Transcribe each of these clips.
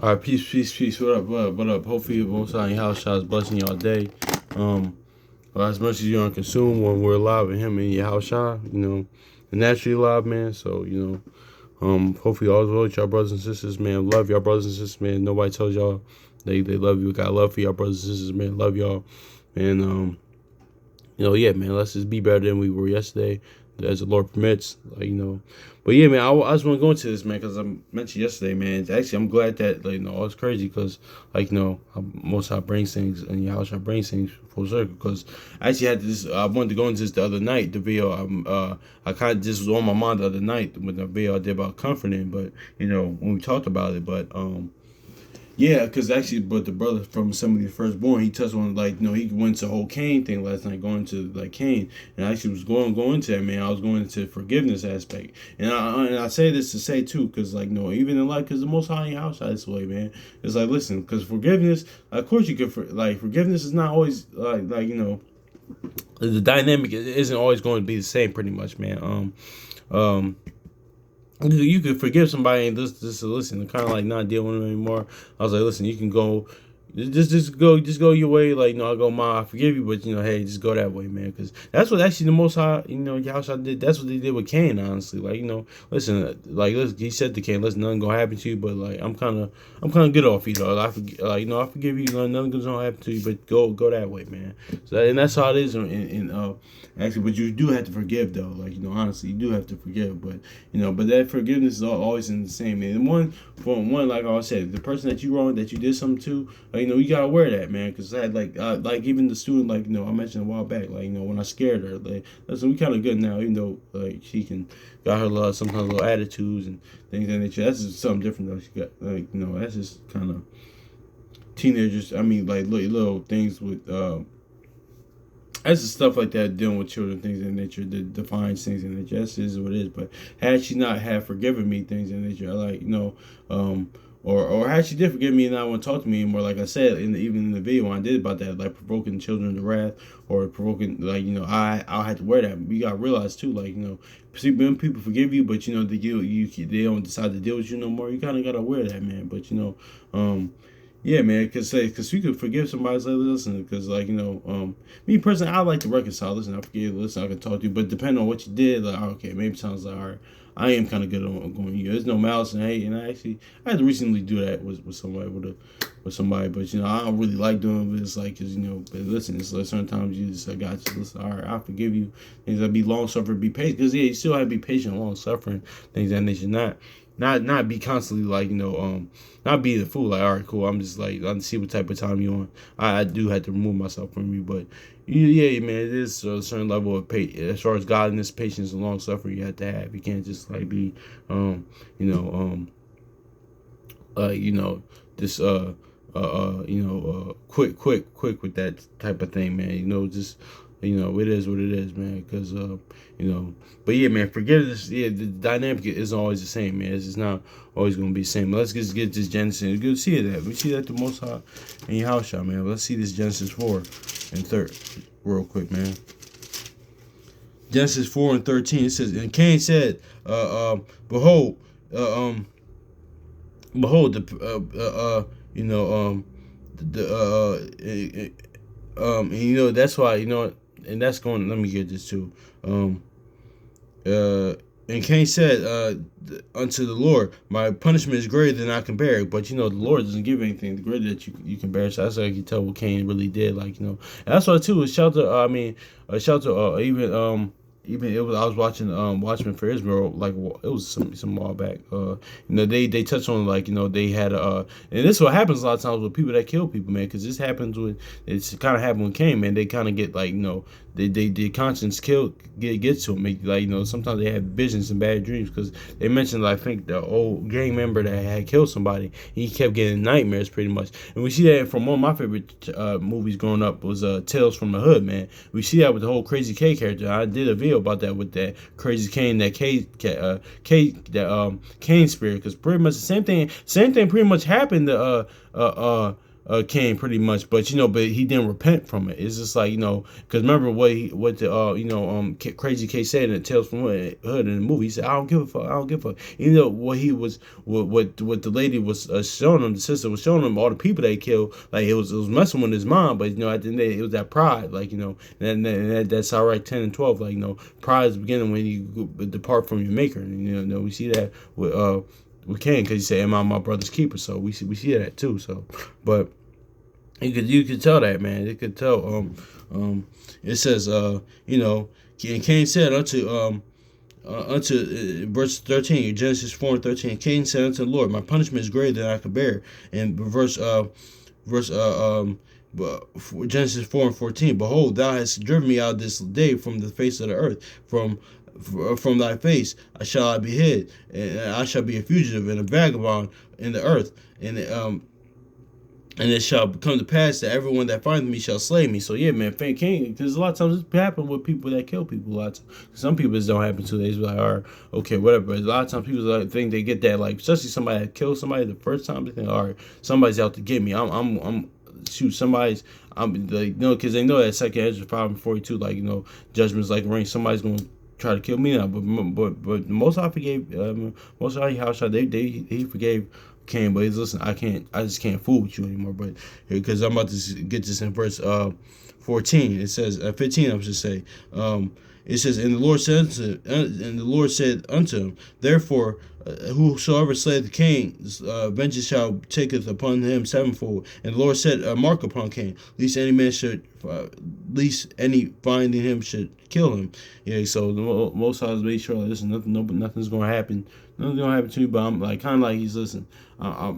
All right, peace, peace, peace. What up, what up, what up? Hopefully, most of your house shots blessing y'all day. Um, well, as much as you don't consume when we're alive with him in your house shot, naturally alive, man. So, hopefully all is well with y'all brothers and sisters, man. Love y'all brothers and sisters, man. Nobody tells y'all they love you. Got love for y'all brothers and sisters, man. Love y'all. And yeah, man, let's just be better than we were yesterday, as the Lord permits. But yeah, man, I just want to go into this, man, because I mentioned yesterday, man. Actually, I'm glad that, it's crazy because, most I bring things in your house, I bring things full circle. Because I actually had this, I wanted to go into this the other night, the video. I kind of just was on my mind the other night with the video I did about comforting, but, when we talked about it, but, yeah, because actually, but the brother from Assembly of the Firstborn, he touched on, he went to the whole Cain thing last night, going to, Cain, and I actually was going into that, man. I was going into forgiveness aspect, and I say this to say, too, because, even in life, because the Most High in your house this way, man. It's listen, because forgiveness, of course you can, forgiveness is not always, the dynamic isn't always going to be the same, pretty much, man. You could forgive somebody and just listen, kind of not dealing with them anymore. I was like, listen, you can go, just go your way. I go, I forgive you, but hey, just go that way, man. Because that's what actually the Most High, Yahshua did. That's what they did with Cain, honestly. Listen, he said to Cain, listen, nothing gonna happen to you, but I'm kind of good off you, though. I forgive you. Nothing gonna happen to you, but go that way, man. And that's how it is. Actually, but you do have to forgive, though. Honestly, you do have to forgive, but that forgiveness is always in the same, man. And one, like I said, the person that you wronged, that you did something to, you gotta wear that, man. Because I had even the student, I mentioned a while back, when I scared her, listen, we kind of good now, even though she got her sometimes little attitudes and things of that nature. That's just something different though. She got that's just kind of teenagers. I mean, little things with that's the stuff like that, dealing with children, things in nature, that defines things in nature. That's is what it is. But had she not have forgiven me, things in nature, or had she did forgive me and not want to talk to me anymore, like I said, even in the video when I did about that, provoking children to wrath, or provoking, I had to wear that. We got to realize too, see, when people forgive you, but they don't decide to deal with you no more, you kind of got to wear that, man. But yeah, man, because we could forgive somebody, listen, because, me personally, I like to reconcile. Listen, I forgive, listen, I can talk to you, but depending on what you did, okay, maybe it sounds all right, I am kind of good on going, there's no malice and hate, and I had to recently do that with somebody, with somebody, but, I don't really like doing this, because, but listen, it's certain times you just, I got you, listen, all right, I forgive you, things like be long-suffering, be patient, because, yeah, you still have to be patient, long-suffering, things that nature, not be constantly not be the fool, all right, cool, I'm just I see what type of time you on. I do have to remove myself from you, but yeah, man, it is a certain level of as far as godliness, patience, and long suffering you have to have. You can't just be just quick with that type of thing, man. Just it is what it is, man. Because but yeah, man, forgiveness. Yeah, the dynamic isn't always the same, man. It's just not always gonna be the same. Let's just get this Genesis. It's good to see that. We see that the Most High in your house, y'all, man. Let's see this Genesis 4 and 3 real quick, man. Genesis 4 and 13. It says, and Cain said, behold, behold, and that's why, and that's going. Let me get this too. And Cain said unto the Lord, my punishment is greater than I can bear. But the Lord doesn't give anything the greater that you can bear. So that's how you can tell what Cain really did. And that's why too. Shelter. Even it was, I was watching Watchmen for Israel, it was some while back. They touched on they had and this is what happens a lot of times with people that kill people, man. Because this happens with, it's kind of happened with Cain, man. They kind of get they conscience gets to them. Sometimes they have visions and bad dreams, because they mentioned, I think, the old gang member that had killed somebody. He kept getting nightmares pretty much, and we see that from one of my favorite movies growing up was Tales from the Hood, man. We see that with the whole Crazy K character. I did a video about that with that Crazy Cain, that Cain spirit, because pretty much the same thing pretty much happened to Cain pretty much, but but he didn't repent from it. It's just like because remember what the Crazy K said in Tales from Hood in the movie. He said, "I don't give a fuck. I don't give a fuck." What he was, what the lady was showing him, the sister was showing him all the people they killed. Like it was messing with his mind, but at the end of the day, it was that pride. Like and that's all right. 10 and 12. Like pride is beginning when you depart from your maker. And we see that with Cain, because he said, "Am I my brother's keeper?" So we see that too. So, but you could tell that, man. It could tell. It says, and Cain said unto verse 13, Genesis 4:13. Cain said unto the Lord, "My punishment is greater than I can bear." And Genesis 4:14. Behold, thou hast driven me out this day from the face of the earth, from thy face shall I be hid, and I shall be a fugitive and a vagabond in the earth, and it shall come to pass that everyone that finds me shall slay me. So yeah, man, Cain, because a lot of times it happen with people that kill people. A lot of times. Some people it don't happen to. They just be like, all right, okay, whatever. But a lot of times people think they get that, like, especially somebody that kills somebody the first time, they think, all right, somebody's out to get me. Somebody's. I'm like, because they know that Second Ezra 5:42, like, judgment's like rain. Somebody's gonna try to kill me now, but Most High forgave. Most High he forgave Cain, but he's listen. I just can't fool with you anymore. But because I'm about to get this in verse 14, it says 15. I should say. It says, and the Lord said unto him, therefore, whosoever slayeth Cain, vengeance shall taketh upon him sevenfold. And the Lord set a mark upon Cain, lest any finding him should kill him. Yeah, so the Most High made sure, listen, nothing's gonna happen. Nothing's gonna happen to you, but I'm like kind of like he's listen. I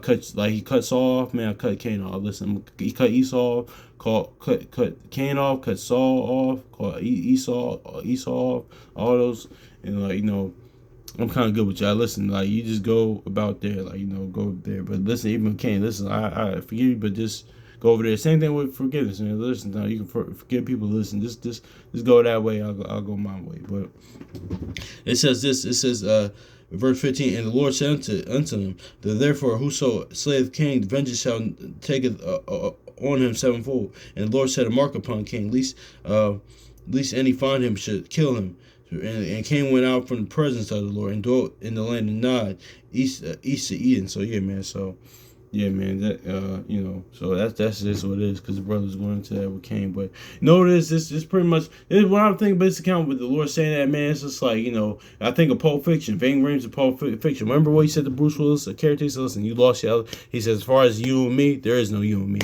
cut, like he cuts off, man. I cut Cain off. Listen, he cut Esau off, cut Cain off, cut Saul off, called Esau off. All those, and I'm kind of good with y'all. Listen, like you just go about there, like go there. But listen, even Cain, listen, I forgive you, but just go over there. Same thing with forgiveness, man. Listen, now you can forgive people. Listen, just go that way. I'll go my way. But it says this. It says verse 15, and the Lord said unto them, therefore whoso slayeth Cain, vengeance shall taketh on him sevenfold. And the Lord set a mark upon Cain, lest any find him should kill him. And Cain went out from the presence of the Lord and dwelt in the land of Nod, east of Eden. So yeah, man. So yeah, man. That so that's just what it is, because the brothers going into that with Cain. But this pretty much this is what I'm thinking. Based account with the Lord saying that, man. It's just like I think of Pulp Fiction. Ving Rhames of Pulp Fiction. Remember what he said to Bruce Willis, a character? He said, "Listen, you lost your." He says, "As far as you and me, there is no you and me.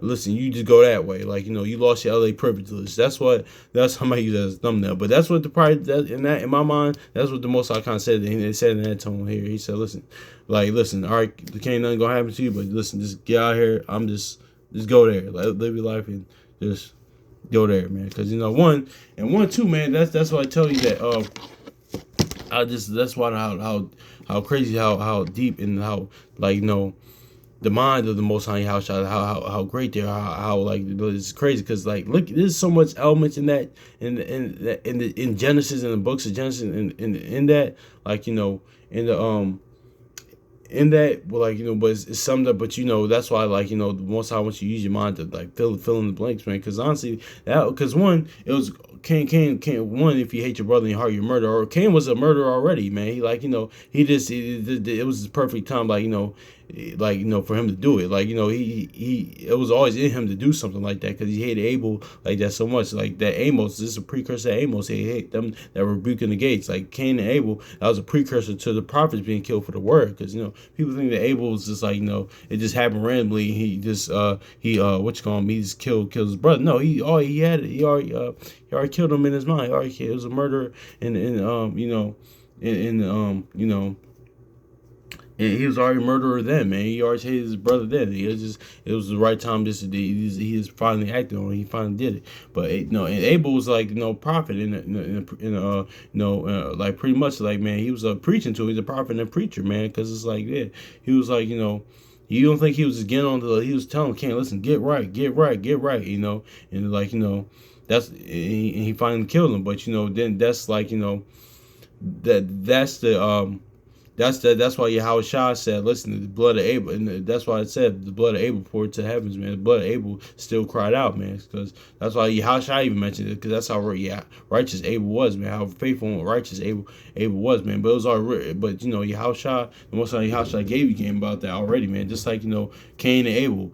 Listen, you just go that way. Like, you lost your LA privileges." That's how I use that as a thumbnail. But that's what in my mind, that's what the Most High kind of said. They said in that tone here. He said, listen, all right, there ain't nothing gonna happen to you, but listen, just get out here. Just go there. Like, live your life and just go there, man. Because one too, man. That's why I tell you that. That's why how crazy, how deep, and how the mind of the Most High house, how great they are, how like it's crazy, because like look, there's so much elements in that in Genesis, in the books of Genesis, in that, like in that, but it's summed up. But that's why, like, the Most High wants you to use your mind to like fill in the blanks, man. Because honestly, because one, it was Cain. One, if you hate your brother in your heart, you're a murderer. Or Cain was a murderer already, man. He it was the perfect time, for him to do it. Like, it was always in him to do something like that, because he hated Abel like that so much. Like that Amos, this is a precursor to Amos. He hate them that were rebuking the gates. Like Cain and Abel, that was a precursor to the prophets being killed for the word. Because people think that Abel was just like it just happened randomly. He just he just killed his brother. No, he already killed him in his mind. It was a murder, and and he was already a murderer then, man. He already hated his brother then. It was the right time. He just finally acted on it. He finally did it. But and Abel was like prophet like pretty much like, man, he was preaching to. He's a prophet and a preacher, man. Because it's like, yeah, he was like, you don't think he was just getting on he was telling Cain, listen, get right, and like that's he finally killed him. But then that's like that's That's why Yahweh Shah said, listen to the blood of Abel, and that's why it said the blood of Abel poured to heavens, man. The blood of Abel still cried out, man, because that's why Yahweh Shah even mentioned it, because that's how righteous Abel was, man. How faithful and righteous Abel was, man. But it was already, but Yahweh Shah, the Most High Yahweh Shah gave you game about that already, man. Just like Cain and Abel,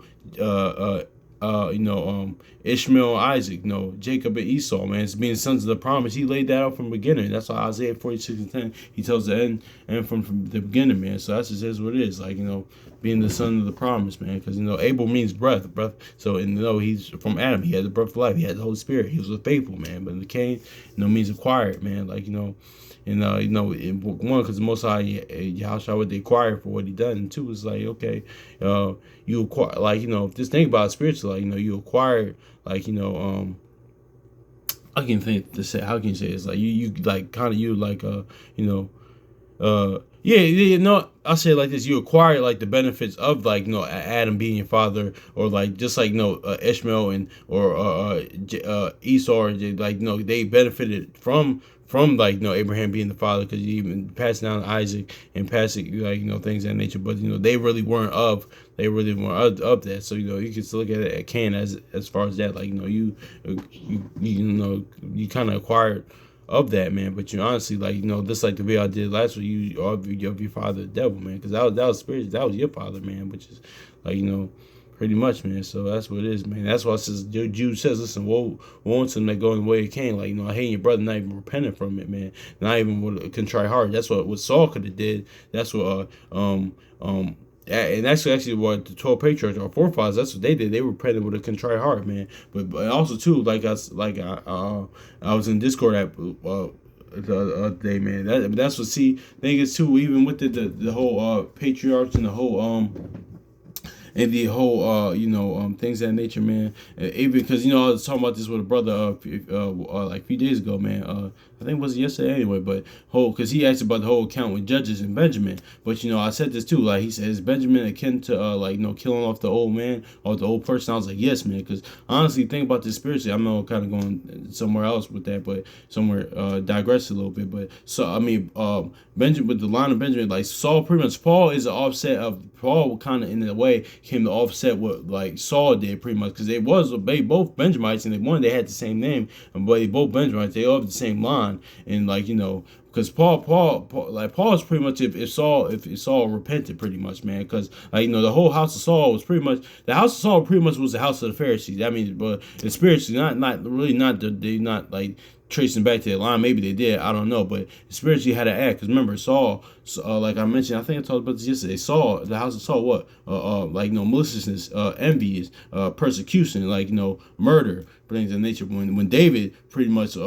Ishmael and Isaac, Jacob and Esau, man. It's being sons of the promise. He laid that out from the beginning. That's why Isaiah 46:10, he tells the end and from the beginning, man. So that's just is what it is. Like, being the son of the promise, man. Because, Abel means breath. So, he's from Adam. He had the breath of life. He had the Holy Spirit. He was a faithful man. But the Cain, means acquired, man. Like, and in book 1, because the Most High Yahweh what they acquired for what he done. And 2 is like, okay, you acquire, like, just think about it spiritually, like, you acquired, like, I can think to say, how can you say it's like you like kind of like I'll say it like this: you acquire like the benefits of like Adam being your father, or like just like Ishmael and or Esau, like they benefited from like Abraham being the father, because he even passed down Isaac and passing like things of that nature. But they really weren't of that. So you can still look at it at Cain as far as that, like you kind of acquired of that, man. But honestly, like just like the way I did last week, you are of your father the devil, man, because that was spiritual. That was your father, man, which is like pretty much, man. So that's what it is, man. That's why it says, Jude says, listen, woe unto them that go in the way it came. Like, hating your brother, not even repenting from it, man. Not even with a contrite heart. That's what Saul could have did. That's what and that's actually what the 12 patriarchs, our forefathers, that's what they did. They repented with a contrite heart, man. But also too, I was in Discord at the other day, man. That's what thing is too. Even with the whole patriarchs and the whole and the whole things of that nature, man. Even because I was talking about this with a brother like a few days ago, man. I think it was yesterday anyway, but because he asked about the whole account with Judges and Benjamin. But I said this too, like he said, is Benjamin akin to killing off the old man or the old person? I was like, yes, man, because honestly, think about this spiritually. I'm not kind of going somewhere else with that, but somewhere digress a little bit. But so I mean, Benjamin, with the line of Benjamin, like Saul, pretty much Paul is an offset of Paul, kind of in a way came to offset what like Saul did, pretty much, because they both Benjamites, and they had the same name, but they both Benjamites. They all have the same line. And like because Paul is pretty much if Saul repented, pretty much, man, because like the whole house of Saul was pretty much the house of Saul pretty much was the house of the Pharisees. I mean, but spiritually not like tracing back to the line. Maybe they did, I don't know, but spiritually had to act, because remember Saul, like I mentioned, I think I talked about this yesterday. Saul, the house of Saul, what maliciousness, envy, persecution, like murder, things of nature. When David pretty much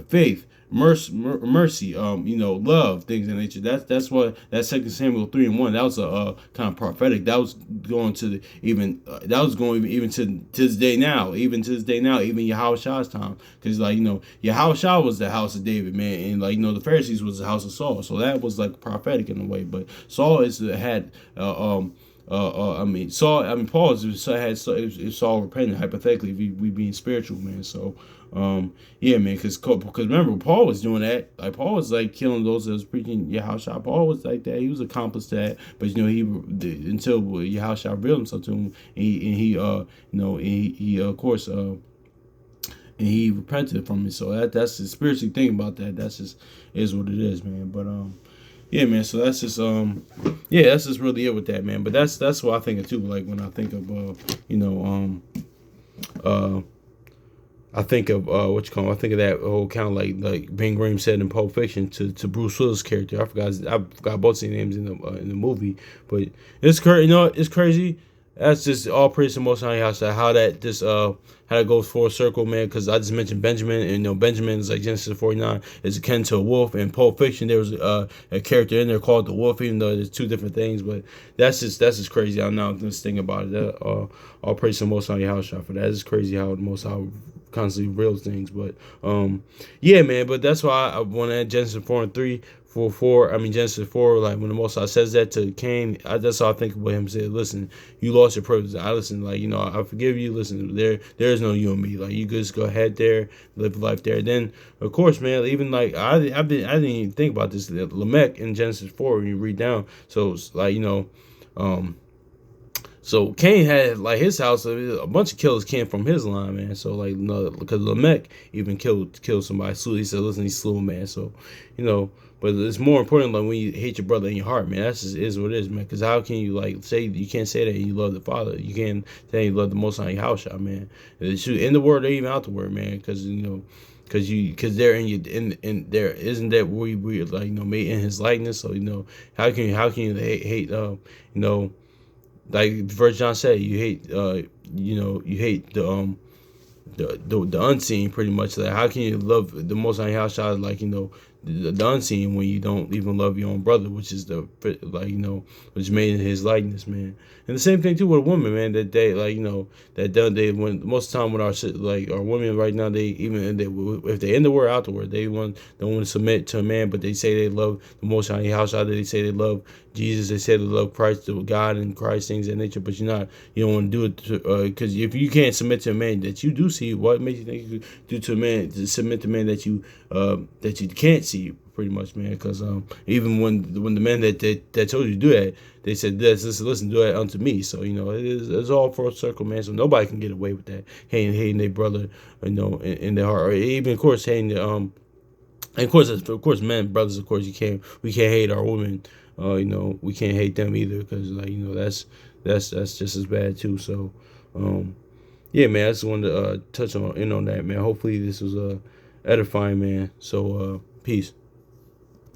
faith, mercy, love, things of nature. That's what that 2 Samuel 3:1. That was a kind of prophetic. That was going to even to this day now. Even to this day now, even Yahweh Shah's time, because Yahweh Shah was the house of David, man, and the Pharisees was the house of Saul. So that was like prophetic in a way. But Saul had Paul had Saul repenting, hypothetically, if we being spiritual, man. So yeah, man, because remember, Paul was doing that. Like Paul was like killing those that was preaching Yahweh. Paul was like that. He was accomplished to that. But he until Yahweh revealed himself to him, and he of course and he repented from it. So that's the spiritually thing about that. That's just is what it is, man. But yeah, man. So that's just that's just really it with that, man. But that's what I think of too. Like when I think of I think of I think of that whole kind of like Ben Grimm said in Pulp Fiction to Bruce Willis' character. I forgot both their names in the movie, but it's crazy. It's crazy. That's just all praise to Most High how that goes full circle, man. Because I just mentioned Benjamin, and Benjamin is like Genesis 49 is akin to a wolf. In Pulp Fiction, there was a character in there called the wolf, even though there's two different things. But that's just crazy. I'm not just thinking about it. All praise to Most High for that. It's crazy how the Most High constantly reveals things. But yeah, man. But that's why I want to add Genesis 4:3. Genesis 4, like when the Most High says that to Cain, that's all I think about him saying, listen, you lost your purpose. I listen, like, I forgive you. Listen, there's no you and me. Like you just go ahead there, live life there. Then of course, man, even like I didn't even think about this. Lamech in Genesis 4 when you read down. So it's like um, so Cain had like his house. A bunch of killers came from his line, man. So like no, because Lamech even killed somebody. So he said, listen, he slew a man. So but it's more important like when you hate your brother in your heart, man. That's just is what it is, man. Because how can you like say you can't say that you love the Father? You can't say you love the Most High your house, shot, man. Shoot, in the word or even out the word, man. Because they're in there isn't that we like made in His likeness. So how can you hate like First John said, you hate you hate the unseen pretty much. Like how can you love the Most High house child like the unseen when you don't even love your own brother, which is which made in His likeness, man. And the same thing too with a woman, man. That they when most of the time with our women right now, they even if they in the word out the word, don't want to submit to a man, but they say they love the Most High house child. They say they love Jesus. They say they love Christ, the God and Christ, things of that nature. But you don't want to do it because if you can't submit to a man that you do see, what makes you think you do to a man to submit to a man that you can't see, pretty much, man? Because even when the men that told you to do that, they said listen, do that unto me. So it's all for a circle, man. So nobody can get away with that, hating their brother, in their heart, or even of course hating the and of course, men, brothers, of course, we can't hate our women. We can't hate them either, because that's just as bad too. So, yeah, man, I just wanted to touch on that, man. Hopefully, this was edifying, man. So, peace.